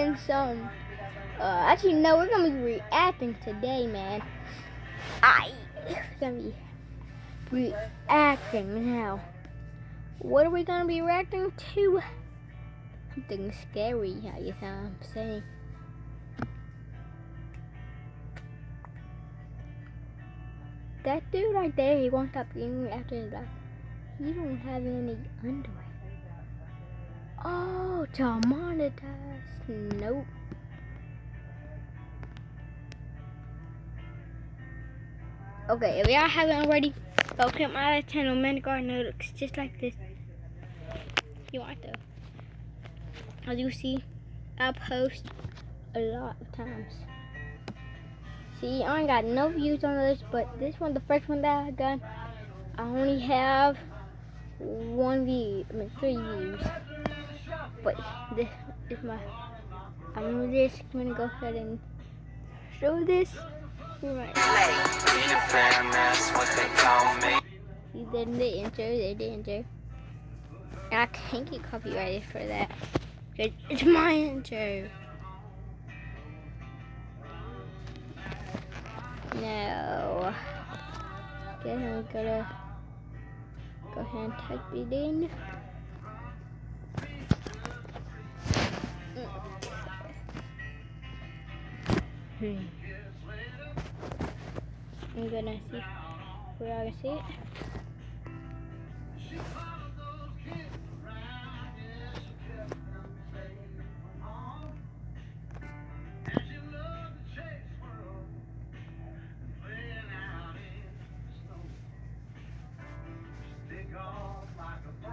doing some. Actually, no, we're gonna be reacting today, man. We're gonna be reacting now. What are we gonna be reacting to? Something scary, I guess I'm saying. That dude right there, he won't stop eating after his life. He don't have any underwear. Oh, to monetize. Nope. Okay, if y'all haven't already, go check my other channel, Man Garden. It looks just like this. You want to? As you see, I post a lot of times. See, I ain't got no views on this, but this one, the first one that I got, I only have 3 views. But this is my, I'm just gonna go ahead and show this. Right. See, then the intro. And I can't get copyrighted for that. It's my intro. No. Okay, I'm gonna go ahead and type it in. I'm gonna see where I see it.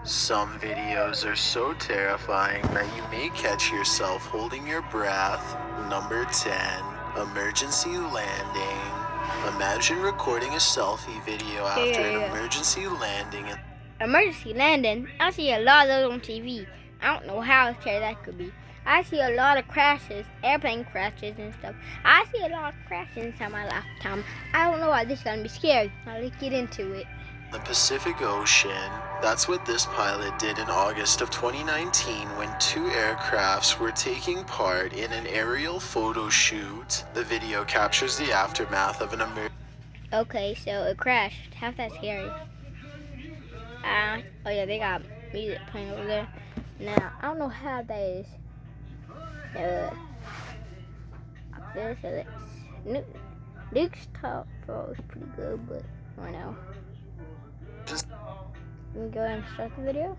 Some videos are so terrifying that you may catch yourself holding your breath. Number 10, emergency landing. Imagine recording a selfie video after an emergency landing. Emergency landing? I see a lot of those on TV. I don't know how scary that could be. I see a lot of crashes, airplane crashes and stuff. I see a lot of crashes inside my lifetime. I don't know why this is gonna be scary. Now let's get into it. The Pacific Ocean. That's what this pilot did in August of 2019 when 2 aircrafts were taking part in an aerial photo shoot. The video captures the aftermath of an emergency. Okay, so it crashed. How's that scary? Oh yeah, they got music playing over there. Now, I don't know how that is. Luke's top photo is pretty good, but I don't know. Can we go ahead and start the video?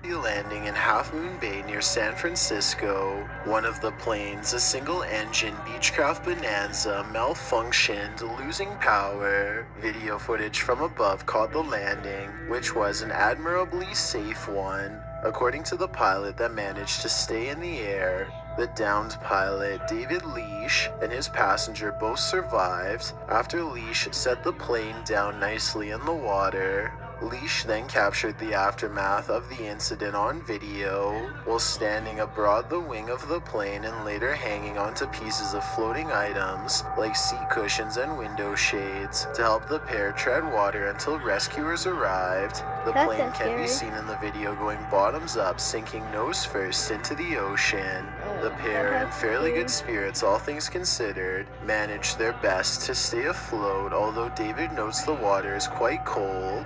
Landing in Half Moon Bay near San Francisco. One of the planes, a single-engine Beechcraft Bonanza, malfunctioned, losing power. Video footage from above caught the landing, which was an admirably safe one. According to the pilot that managed to stay in the air, the downed pilot, David Leash, and his passenger both survived after Leash set the plane down nicely in the water. Leash then captured the aftermath of the incident on video while standing abroad the wing of the plane and later hanging onto pieces of floating items like seat cushions and window shades to help the pair tread water until rescuers arrived. The plane can be seen in the video going bottoms up, sinking nose first into the ocean. The pair, in fairly good spirits all things considered, managed their best to stay afloat, although David notes the water is quite cold.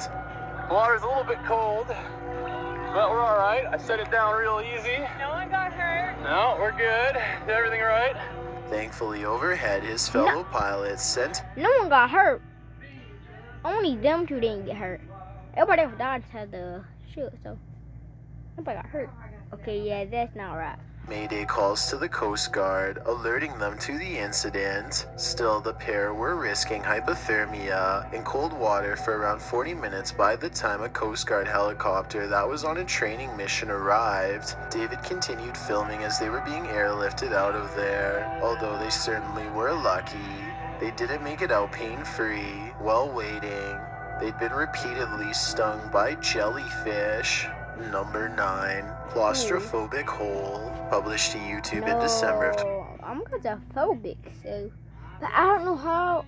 The water's a little bit cold, but we're all right. I set it down real easy. No one got hurt. No, we're good. Did everything right? Thankfully, overhead, his fellow pilots sent. No one got hurt. Only them two didn't get hurt. Everybody else died had the shoot, so nobody got hurt. Okay, yeah, that's not right. Mayday calls to the Coast Guard, alerting them to the incident. Still, the pair were risking hypothermia in cold water for around 40 minutes by the time a Coast Guard helicopter that was on a training mission arrived. David continued filming as they were being airlifted out of there. Although they certainly were lucky, they didn't make it out pain-free. While waiting, they'd been repeatedly stung by jellyfish. Number 9, claustrophobic hole, published to YouTube in December of. I'm claustrophobic, so, but I don't know how.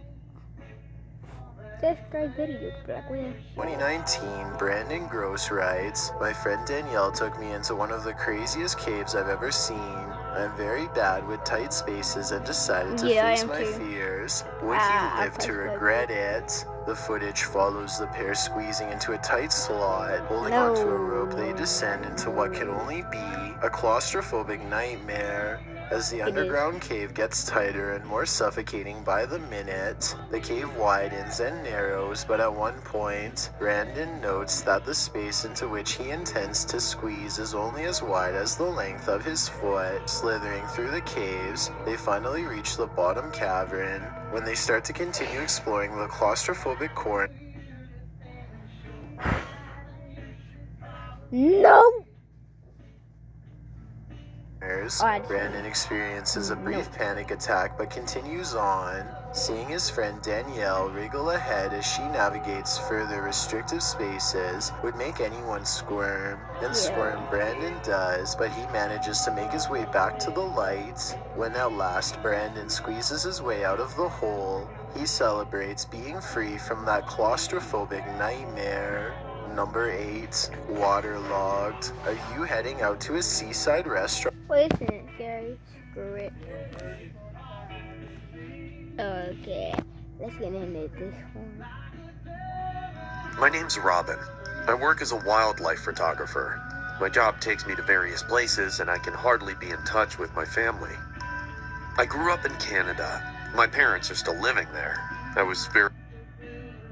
subscribe video. Like, what 2019, Brandon Gross writes, "My friend Danielle took me into one of the craziest caves I've ever seen. I'm very bad with tight spaces and decided to Yeah, I face am my too. fears. Would I he live to personally regret it?" The footage follows the pair squeezing into a tight slot, holding onto a rope. They descend into what can only be a claustrophobic nightmare. As the underground cave gets tighter and more suffocating by the minute, the cave widens and narrows, but at one point, Brandon notes that the space into which he intends to squeeze is only as wide as the length of his foot. Slithering through the caves, they finally reach the bottom cavern. When they start to continue exploring the claustrophobic corner, No! Brandon experiences a brief panic attack but continues on, seeing his friend Danielle wriggle ahead as she navigates further restrictive spaces would make anyone squirm. And squirm Brandon does, but he manages to make his way back to the light. When at last Brandon squeezes his way out of the hole, he celebrates being free from that claustrophobic nightmare. Number 8, waterlogged. Are you heading out to a seaside restaurant? Listen, Gary, screw it. Okay, let's get into this one. My name's Robin. I work as a wildlife photographer. My job takes me to various places, and I can hardly be in touch with my family. I grew up in Canada. My parents are still living there. I was very...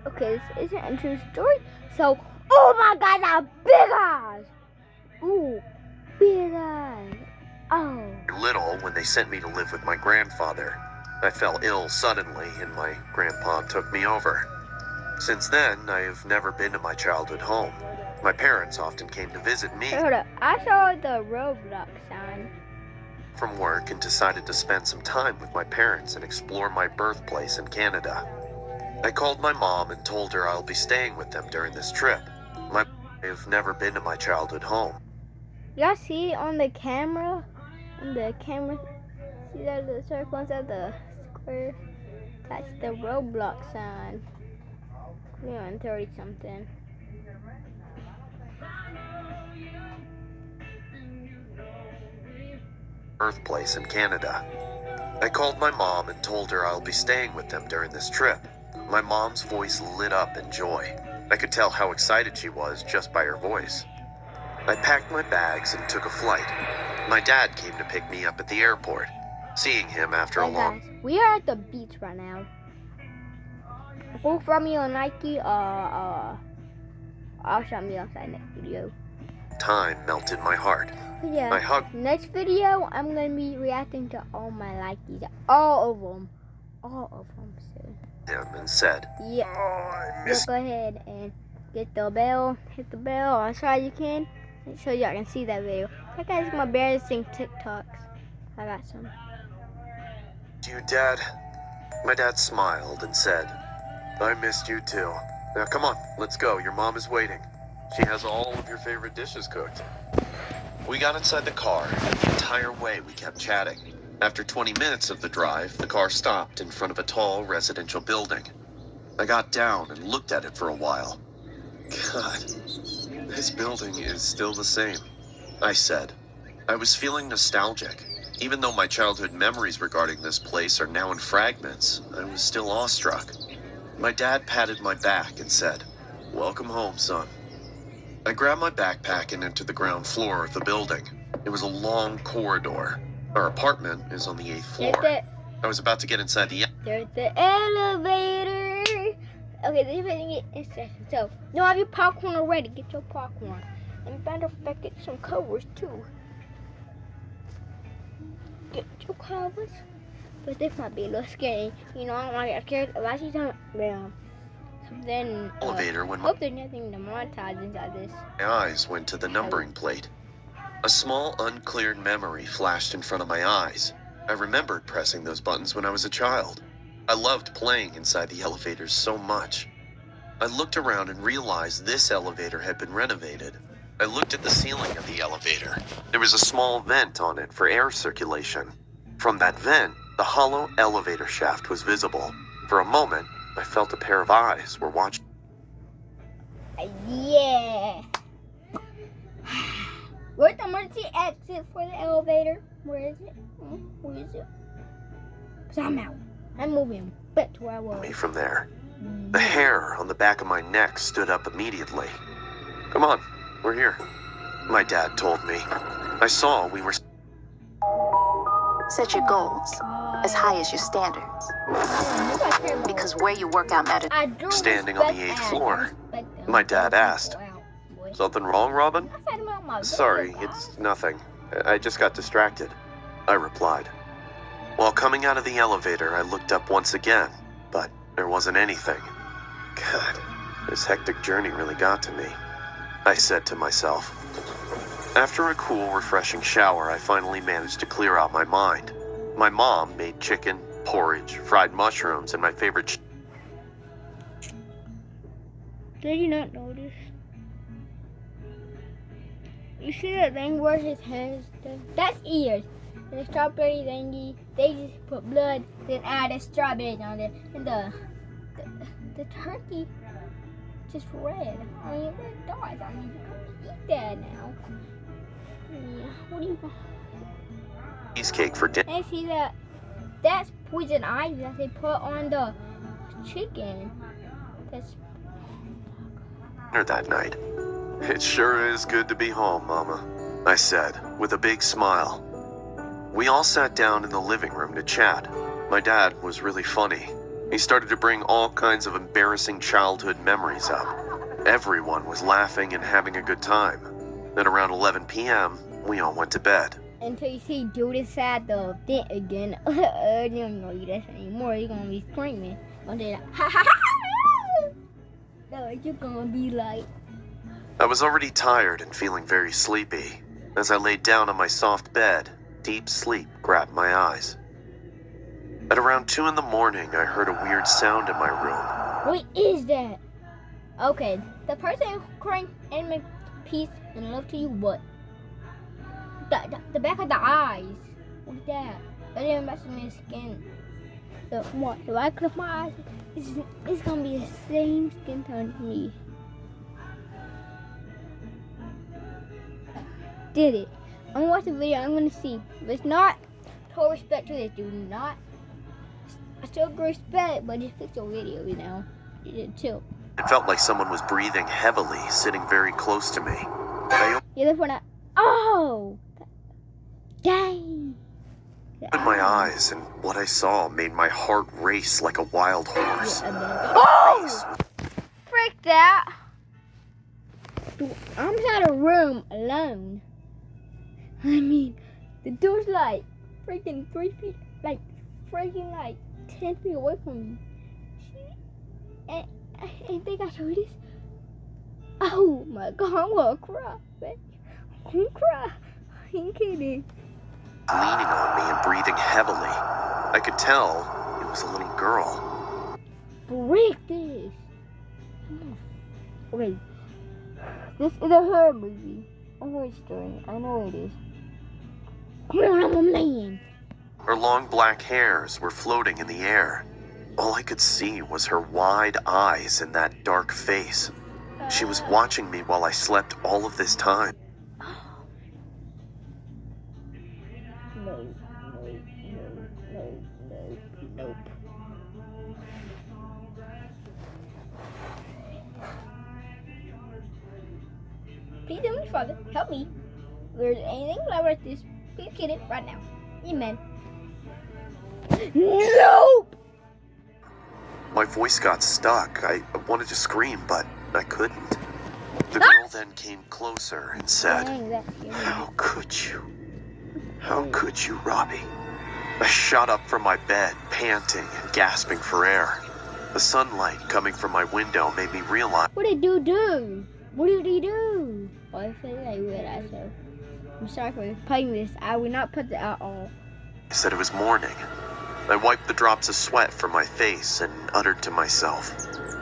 Okay, this isn't a true story. So, oh my god, that big eyes! Ooh, big eyes. Oh. little when they sent me to live with my grandfather. I fell ill suddenly, and my grandpa took me over. Since then, I have never been to my childhood home. My parents often came to visit me Hold up, I saw the Roblox sign. from work and decided to spend some time with my parents and explore my birthplace in Canada. I called my mom and told her I'll be staying with them during this trip. I have never been to my childhood home. Y'all see on the camera? On the camera, see that the circle inside the square? That's the Roblox sign. We're on 30 something. Birthplace in Canada. I called my mom and told her I'll be staying with them during this trip. My mom's voice lit up in joy. I could tell how excited she was just by her voice. I packed my bags and took a flight. My dad came to pick me up at the airport. Seeing him after a long Guys, we are at the beach right now. Go from me on Nike, I'll show me outside next video. time melted my heart. But yeah, I hugged next video, I'm gonna be reacting to all my Nikes, all of them, so him and said, yeah. "Oh, I So miss go ahead and get the bell, hit the bell as hard as you can, so y'all can see that video. That guy's my embarrassing TikToks. I got some. you, Dad." My dad smiled and said, "I missed you too. Now come on, let's go. Your mom is waiting. She has all of your favorite dishes cooked." We got inside the car, and the entire way we kept chatting. After 20 minutes of the drive, the car stopped in front of a tall residential building. I got down and looked at it for a while. God, this building is still the same, I said. I was feeling nostalgic. Even though my childhood memories regarding this place are now in fragments, I was still awestruck. My dad patted my back and said, "Welcome home, son." I grabbed my backpack and entered the ground floor of the building. It was a long corridor. Our apartment is on the 8th floor. I was about to get inside There's the elevator. Okay, this is getting interesting. So, you have your popcorn already. Get your popcorn. And matter of fact, get some covers too. Get your covers. But this might be a little scary. You know, I don't want to get scared. If I see something, elevator when hope there's nothing to monetize inside this. my eyes went to the numbering plate. A small, uncleared memory flashed in front of my eyes. I remembered pressing those buttons when I was a child. I loved playing inside the elevators so much. I looked around and realized this elevator had been renovated. I looked at the ceiling of the elevator. There was a small vent on it for air circulation. From that vent, the hollow elevator shaft was visible. For a moment, I felt a pair of eyes were watching. Yeah. Where's the emergency exit for the elevator? Where is it? Where is it? So I'm out. I'm moving back to where I was. Me from there. The hair on the back of my neck stood up immediately. Come on, we're here, my dad told me. I saw we were... Set your goals as high as your standards. Because where you work out matters. Standing on the 8th floor, my dad asked, "Something wrong, Robin?" "Sorry, it's nothing. I just got distracted," I replied. While coming out of the elevator, I looked up once again, but there wasn't anything. God, this hectic journey really got to me, I said to myself. After a cool, refreshing shower, I finally managed to clear out my mind. My mom made chicken, porridge, fried mushrooms, and my favorite Did you not notice? You see that thing where his head is done? That's ears. And the strawberry thingy, they just put blood, then added strawberries on there. And the turkey just red. I mean, red dots. I mean, you can't eat that now. Yeah, what do you want? cheesecake for dinner And see that? That's poison ivy that they put on the chicken. That's that night. "It sure is good to be home, Mama," I said, with a big smile. We all sat down in the living room to chat. My dad was really funny. He started to bring all kinds of embarrassing childhood memories up. Everyone was laughing and having a good time. At around 11 p.m., we all went to bed. until you see dude inside the vent again. You don't know you this anymore. You're gonna be screaming. Until like, ha ha ha! No, you're gonna be like. I was already tired and feeling very sleepy. As I laid down on my soft bed, deep sleep grabbed my eyes. At around 2 in the morning, I heard a weird sound in my room. What is that? Okay, the person crying and make peace and love to you, but the back of the eyes. What's that? That didn't mess with my skin. So what? If I close my eyes, it's gonna be the same skin tone to me. Did it? I'm gonna watch the video. I'm gonna see. If it's not, total respect to this. Do not. I still respect, but just fix your video, you know. You did too. It felt like someone was breathing heavily, sitting very close to me. I You live for that. Oh! Dang! opened my eyes, and what I saw made my heart race like a wild horse. Oh! Frick that! Dude, I'm inside a room alone. I mean, the door's like freaking 3 feet, like freaking like 10 feet away from me. And I think I showed this. Oh my god, I'm gonna cry, man. I'm gonna cry. I ain't kidding. Leaning on me and breathing heavily. I could tell it was a little girl. Freak this. Okay. This is a horror movie. A horror story. I know it is. I'm a man. Her long black hairs were floating in the air. All I could see was her wide eyes and that dark face. She was watching me while I slept all of this time. No. Nope. Please tell me, Father, help me. If there's anything like this, please get it right now. Amen. Nope! My voice got stuck. I wanted to scream, but I couldn't. The girl then came closer and said, Dang, that scared me. "How could you? How could you, Robbie?" I shot up from my bed, panting and gasping for air. The sunlight coming from my window made me realize What did you do? What did he do? Oh, I feel like I realized so. I'm sorry for playing this. I will not put it at all. that it was morning. I wiped the drops of sweat from my face and uttered to myself,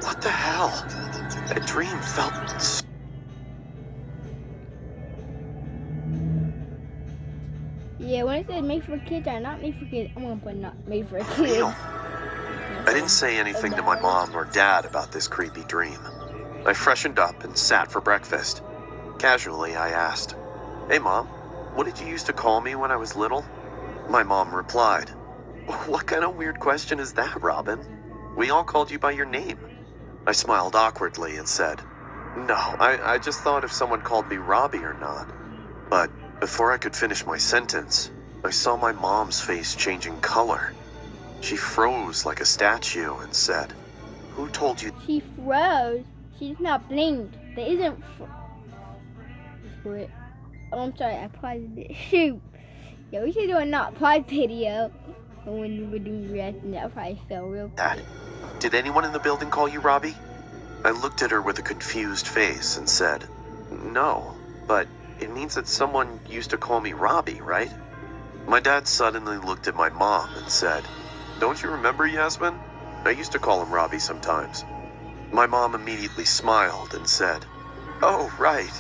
"What the hell? That dream felt so..." Yeah, when it says made for kids or not made for kids, I'm gonna put not made for kids. Real. I didn't say anything to my mom or dad about this creepy dream. I freshened up and sat for breakfast. Casually, I asked, "Hey, Mom, what did you used to call me when I was little?" My mom replied, "What kind of weird question is that, Robin? We all called you by your name." I smiled awkwardly and said, "No, I just thought if someone called me Robbie or not." But before I could finish my sentence, I saw my mom's face changing color. She froze like a statue and said, "Who told you?" She froze. She did not blink. There isn't. Oh, I'm sorry. I paused it. Shoot. Yeah, we should do a not pause video. But when we were doing reaction, that probably felt real. Dad, did anyone in the building call you Robbie? I looked at her with a confused face and said, "No, but it means that someone used to call me Robbie, right?" My dad suddenly looked at my mom and said, "Don't you remember, Yasmin? I used to call him Robbie sometimes." My mom immediately smiled and said, "Oh, right.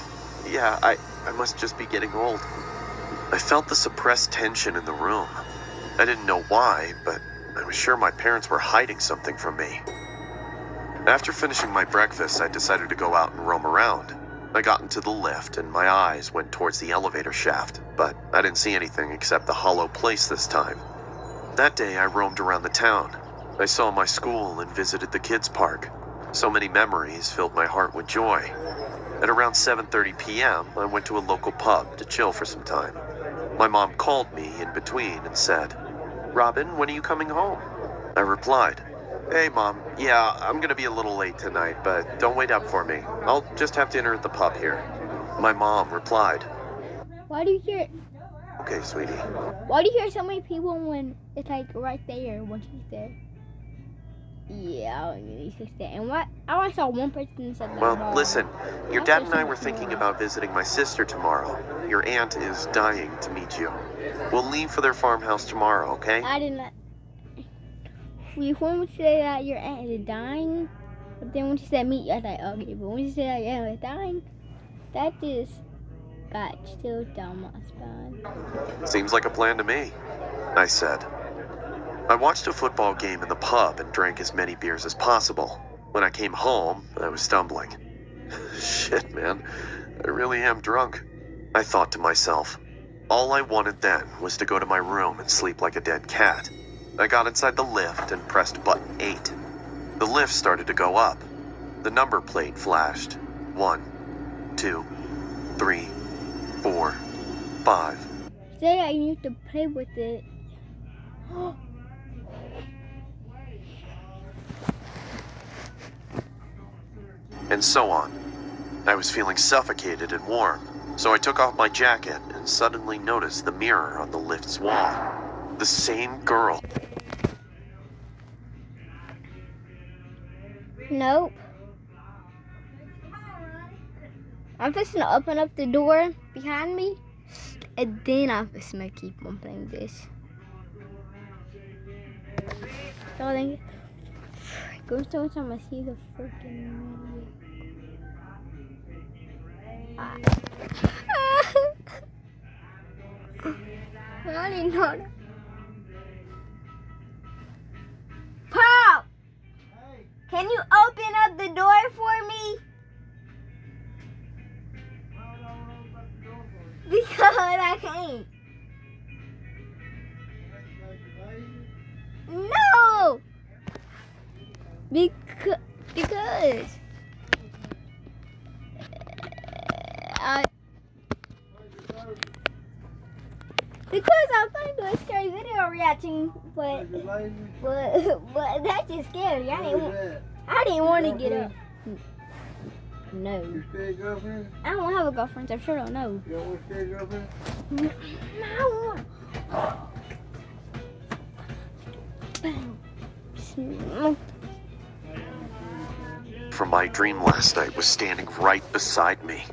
Yeah, I must just be getting old." I felt the suppressed tension in the room. I didn't know why, but I was sure my parents were hiding something from me. After finishing my breakfast, I decided to go out and roam around. I got into the lift and my eyes went towards the elevator shaft, but I didn't see anything except the hollow place this time. That day, I roamed around the town. I saw my school and visited the kids' park. So many memories filled my heart with joy. At around 7:30 p.m., I went to a local pub to chill for some time. My mom called me in between and said, "Robin, when are you coming home?" I replied, "Hey, Mom, yeah, I'm gonna be a little late tonight, but don't wait up for me. I'll just have dinner at the pub here." My mom replied, Why do you hear? "Okay, sweetie." Why do you hear so many people when it's like right there when she's there? Yeah, I really fix that. And what? I only saw one person that said that. Well, listen, your dad and I were thinking about visiting my sister tomorrow. Your aunt is dying to meet you. We'll leave for their farmhouse tomorrow, okay? I did not. When we said that your aunt is dying, but then when she said meet you, I was like, okay. But when she said that your aunt was dying, that just got chills down my spine. Seems like a plan to me, I said. I watched a football game in the pub and drank as many beers as possible. When I came home, I was stumbling. Shit, man, I really am drunk. I thought to myself. All I wanted then was to go to my room and sleep like a dead cat. I got inside the lift and pressed button 8. The lift started to go up. The number plate flashed. 1, 2, 3, 4, 5. Say I need to play with it. And so on. I was feeling suffocated and warm, so I took off my jacket and suddenly noticed the mirror on the lift's wall. The same girl. Nope. I'm just gonna open up the door behind me, and then I'm just gonna keep on playing this. So I think go so time I see the freaking. I didn't know that. Pop! Can you open up the door for me? Because I can't. No! Because I'm going to do a scary video reaction, but that's just scary. I didn't want to get up. No. You scared girlfriend? I don't have a girlfriend. I sure don't know. You don't want a scared girlfriend? No. From my dream last night was standing right beside me.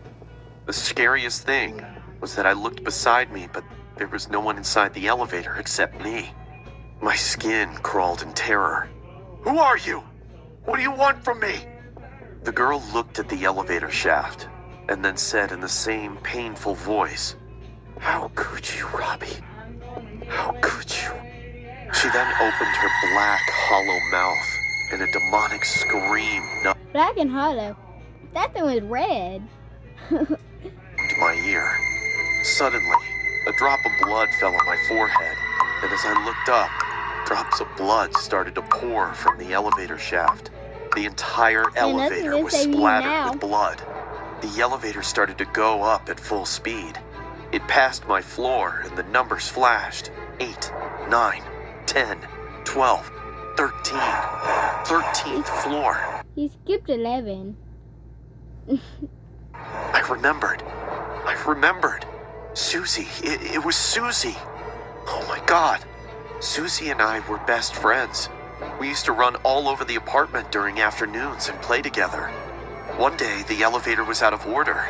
The scariest thing was that I looked beside me, but there was no one inside the elevator except me. My skin crawled in terror. "Who are you? What do you want from me?" The girl looked at the elevator shaft and then said in the same painful voice, "How could you, Robbie? How could you?" She then opened her black, hollow mouth, and a demonic scream numbed Black and hollow. That thing was red. my ear. Suddenly, a drop of blood fell on my forehead, and as I looked up, drops of blood started to pour from the elevator shaft. The entire elevator was splattered with blood. The elevator started to go up at full speed. It passed my floor, and the numbers flashed. 8, 9, 10, 12, 13. 13th floor. He skipped 11. I remembered. Susie. It was Susie. Oh my God. Susie and I were best friends. We used to run all over the apartment during afternoons and play together. One day, the elevator was out of order.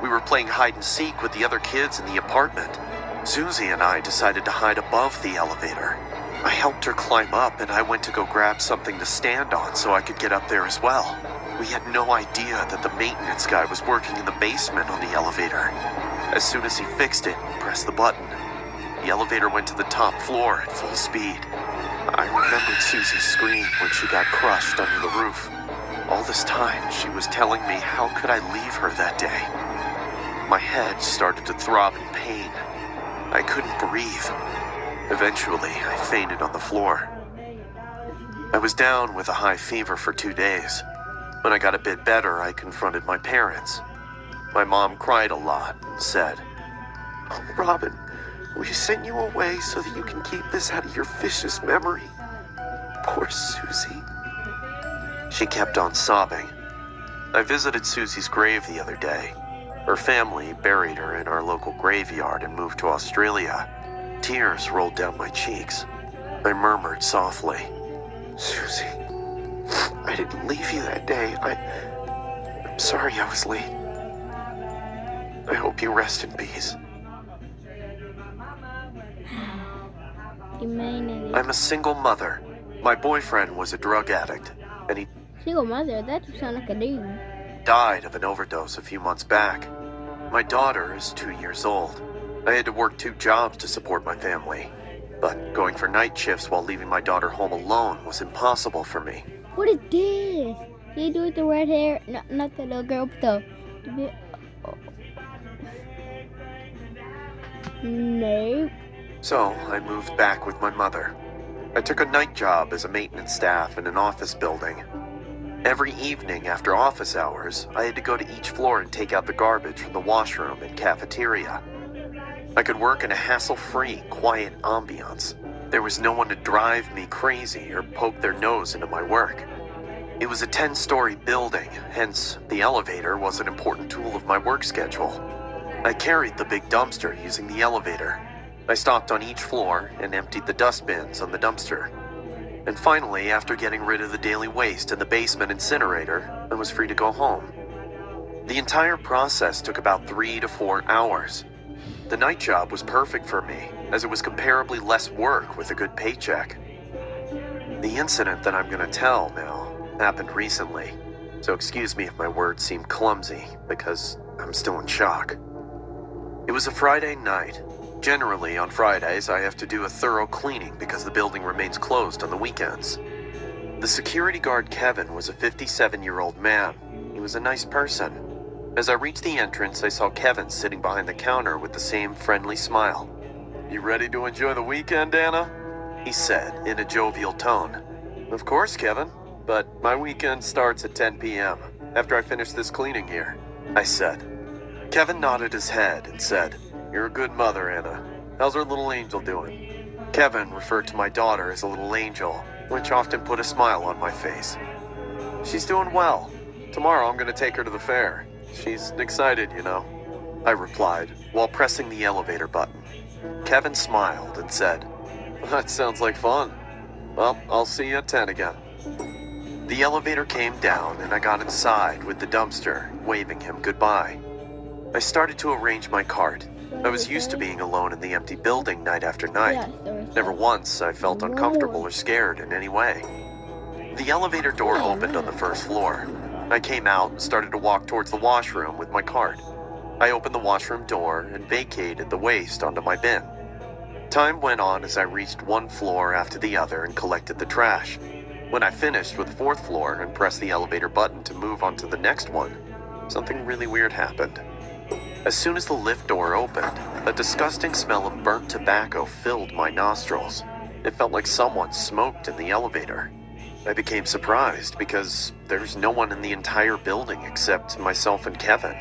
We were playing hide and seek with the other kids in the apartment. Susie and I decided to hide above the elevator. I helped her climb up, and I went to go grab something to stand on so I could get up there as well. We had no idea that the maintenance guy was working in the basement on the elevator. As soon as he fixed it and pressed the button, the elevator went to the top floor at full speed. I remembered Susie's scream when she got crushed under the roof. All this time, she was telling me how could I leave her that day. My head started to throb in pain. I couldn't breathe. Eventually, I fainted on the floor. I was down with a high fever for 2 days. When I got a bit better, I confronted my parents. My mom cried a lot and said, "Oh, Robin, we sent you away so that you can keep this out of your vicious memory. Poor Susie." She kept on sobbing. I visited Susie's grave the other day. Her family buried her in our local graveyard and moved to Australia. Tears rolled down my cheeks. I murmured softly, "Susie, I didn't leave you that day. I'm sorry I was late. I hope you rest in peace." I'm a single mother. My boyfriend was a drug addict, and he Single mother? That just sounds like a dude. died of an overdose a few months back. My daughter is 2 years old. I had to work 2 jobs to support my family, but going for night shifts while leaving my daughter home alone was impossible for me. What is this? He do with the red hair? No, not the little girl, but No. So I moved back with my mother. I took a night job as a maintenance staff in an office building. Every evening after office hours, I had to go to each floor and take out the garbage from the washroom and cafeteria. I could work in a hassle-free, quiet ambiance. There was no one to drive me crazy or poke their nose into my work. It was a 10-story building, hence the elevator was an important tool of my work schedule. I carried the big dumpster using the elevator. I stopped on each floor and emptied the dust bins on the dumpster. And finally, after getting rid of the daily waste in the basement incinerator, I was free to go home. The entire process took about 3 to 4 hours. The night job was perfect for me, as it was comparably less work with a good paycheck. The incident that I'm going to tell now happened recently, so excuse me if my words seem clumsy, because I'm still in shock. It was a Friday night. Generally, on Fridays, I have to do a thorough cleaning because the building remains closed on the weekends. The security guard, Kevin, was a 57-year-old man. He was a nice person. As I reached the entrance, I saw Kevin sitting behind the counter with the same friendly smile. "You ready to enjoy the weekend, Anna?" he said in a jovial tone. "Of course, Kevin, but my weekend starts at 10 p.m. after I finish this cleaning here," I said. Kevin nodded his head and said, "You're a good mother, Anna. How's our little angel doing?" Kevin referred to my daughter as a little angel, which often put a smile on my face. "She's doing well. Tomorrow I'm going to take her to the fair. She's excited, you know," I replied while pressing the elevator button. Kevin smiled and said, "That sounds like fun. Well, I'll see you at 10 again." The elevator came down and I got inside with the dumpster, waving him goodbye. I started to arrange my cart. I was used to being alone in the empty building night after night. Never once I felt uncomfortable or scared in any way. The elevator door opened on the first floor. I came out and started to walk towards the washroom with my cart. I opened the washroom door and vacated the waste onto my bin. Time went on as I reached one floor after the other and collected the trash. When I finished with the fourth floor and pressed the elevator button to move on to the next one, something really weird happened. As soon as the lift door opened, a disgusting smell of burnt tobacco filled my nostrils. It felt like someone smoked in the elevator. I became surprised because there's no one in the entire building except myself and Kevin.